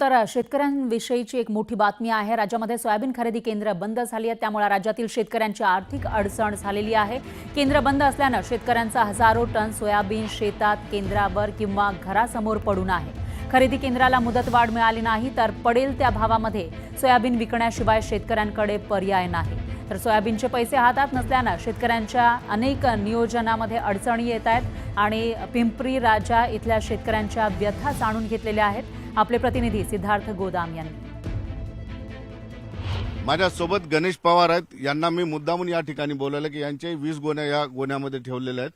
त्यानंतर शेतकऱ्यांविषयीची एक मोठी बातमी आहे। राज्यामध्ये सोयाबीन खरेदी केंद्र बंद झाली आहेत, त्यामुळे राज्यातील शेतकऱ्यांची आर्थिक अडचण झालेली आहे। केंद्र बंद असल्याने शेतकऱ्यांचा हजारो टन सोयाबीन शेतात, केंद्रावर किंवा घरासमोर पडून आहे। खरेदी केंद्राला मुदतवाढ मिळाली नाही तर पडेल त्या भावामध्ये सोयाबीन विकण्याशिवाय शेतकऱ्यांकडे पर्याय नाही। तर सोयाबीनचे पैसे हातात नसल्याने शेतकऱ्यांच्या अनेक नियोजनामध्ये अडचणी येत आहेत आणि पिंपरी राजा इथल्या शेतकऱ्यांच्या व्यथा जाणून घेतलेल्या आहेत आपले प्रतिनिधी सिद्धार्थ गोदाम यांनी। माझ्या सोबत गणेश पवार आहेत, यांना मी मुद्दामून या ठिकाणी बोलवलं की यांचे 20 गोण्या या गोण्यामध्ये ठेवलेले आहेत।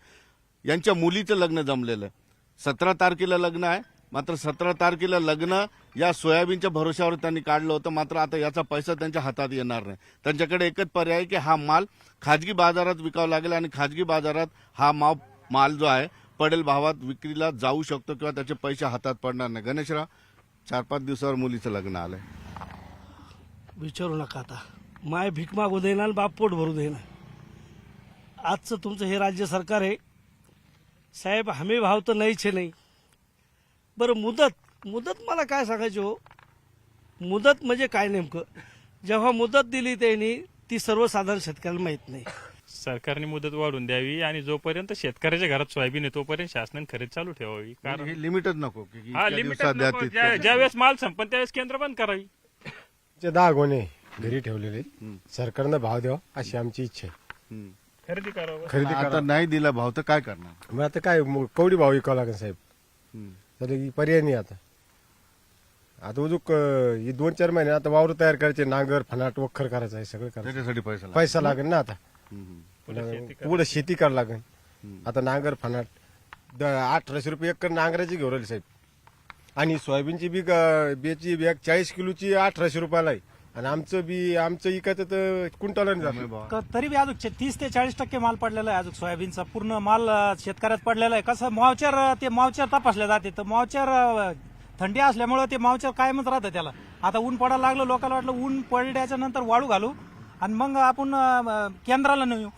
यांच्या मुलीचं लग्न जमलेलं आहे, 17 तारखेला लग्न आहे। मात्र 17 तारखेला लग्न या सोयाबीनच्या भरोश्यावर त्यांनी काढलं होतं, मात्र आता याचा पैसा त्यांच्या हातात येणार नाही। त्यांच्याकडे एकच पर्याय आहे की हा माल खाजगी बाजारात विकावा लागेल आणि खाजगी बाजारात हा माल जो आहे पडेल भावात विक्रीला जाऊ शकतो किंवा त्याचे पैसे हातात पडणार नाही। गणेशराव, 4-5 दिवसावर मुलीचं लग्न आलंय, विचारू नका। आता माय भीक मागू देना आणि बाप पोट भरू देना। आजचं तुमचं हे राज्य सरकार आहे साहेब, हमी भाव तर नाहीच नाही। बरं, मुदत मला काय सांगायची हो, मुदत म्हणजे काय नेमकं? जेव्हा मुदत दिली त्यांनी ती सर्वसाधारण शेतकऱ्याला माहीत नाही। सरकारने मुदत वाढवून द्यावी आणि जोपर्यंत शेतकऱ्याच्या घरात सोयाबीन आहे तोपर्यंत शासनाने खरेदी चालू ठेवावी। कारण हे लिमिटच नको की हा लिमिट ज्यावेळेस माल संपन त्यावेळेस केंद्र बंद करावी। 10 गोणे घरी ठेवलेले, सरकारनं भाव द्यावा अशी आमची इच्छा आहे। खरेदी करावं। खरेदी आता नाही दिला भाव तर काय करणार? मग आता काय कवडी भाव विकावं लागेल साहेब, तर पर्याय नाही। आता उजूक 2-4 महिने आता वावर तयार करायचे, नांगर फनाट वखर करायचं आहे, सगळं करायचं, त्याच्यासाठी पैसा लागेल ना। आता पुढे शेती करावं लागेल। आता नांगर फनाट 1800 रुपये एकर नांगराची घेऊन राहिली साहेब, आणि सोयाबीनची बियाची बॅग 40 किलोची 1800 रुपयाला आहे, आणि आमचं इकायचं तर क्विंटल तरी बी अजून 30 ते 40% माल पडलेला आहे। अजून सोयाबीनचा पूर्ण माल शेतकऱ्यात पडलेला आहे। कसं मावचर तपासले जाते, तर मावचर थंडी असल्यामुळे ते मावचर कायमच राहतं त्याला। आता ऊन पडायला लागलं, लोकांना वाटलं ऊन पडल्याच्या नंतर वाळू घालू आणि मग आपण केंद्राला नेऊ,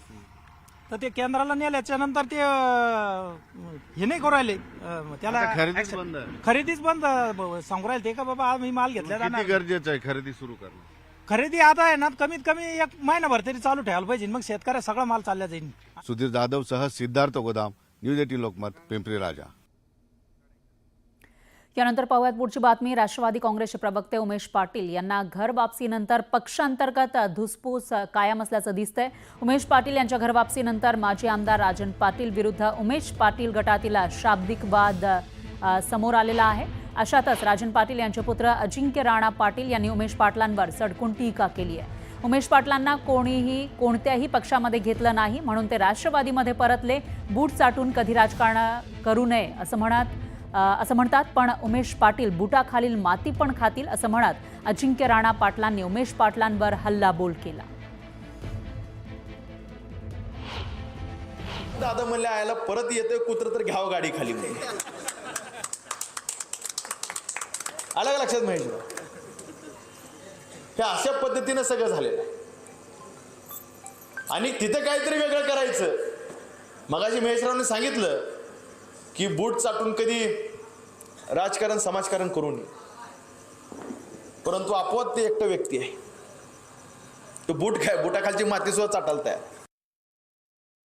तर ते केंद्राला नेल्याच्या नंतर ते हे नाही करू राहिले, त्याला खरेदीच बंद सांगू राहिले ते का बाबा आम्ही माल घेतला जाणार। गरजेचं आहे खरेदी सुरू करणं। खरेदी आता आहे ना, कमीत कमी 1 महिनाभर तरी चालू ठेवायला पाहिजे, मग शेतकऱ्या सगळा माल चालला जाईल। सुधीर जाधव सह सिद्धार्थ गोदाम, न्यूज 18 लोकमत, पिंपरी राजा। यानंतर पाहूयात पुढची बातमी। राष्ट्रवादी काँग्रेसचे प्रवक्ते उमेश पाटील यांना घर वापसीनंतर पक्षांतर्गत धुसफूस कायम असल्याचं दिसतंय। उमेश पाटील यांच्या घर वापसीनंतर माजी आमदार राजन पाटील विरुद्ध उमेश पाटील गटातील शाब्दिक वाद समोर आलेला आहे। अशातच राजन पाटील यांचे पुत्र अजिंक्य राणा पाटील यांनी उमेश पाटलांवर सडकून टीका केली आहे। उमेश पाटलांना कोणत्याही पक्षामध्ये घेतलं नाही म्हणून ते राष्ट्रवादीमध्ये परतले। बूट चाटून कधी राजकारण करू नये असं म्हणतात, पण उमेश पाटील बुटाखालील माती पण खातील असं म्हणत अजिंक्य राणा पाटलांनी उमेश पाटलांवर हल्लाबोल केला। दादा म्हणले आयला परत येतोय कुत्र तर घ्यावं गाडी खाली म्हणून। आलं का लक्षात महेश? हे अशा पद्धतीने सगळं झालेलं आहे आणि तिथे काहीतरी वेगळं करायचं। मगाशी महेशरावने सांगितलं की बूट चाटून कधी राजकारण समाजकारण करू नये, परंतु आपोआप ते एकटं व्यक्ती आहे, तो बूट काय बुटाखालची माती सुद्धा चाटायला तयार।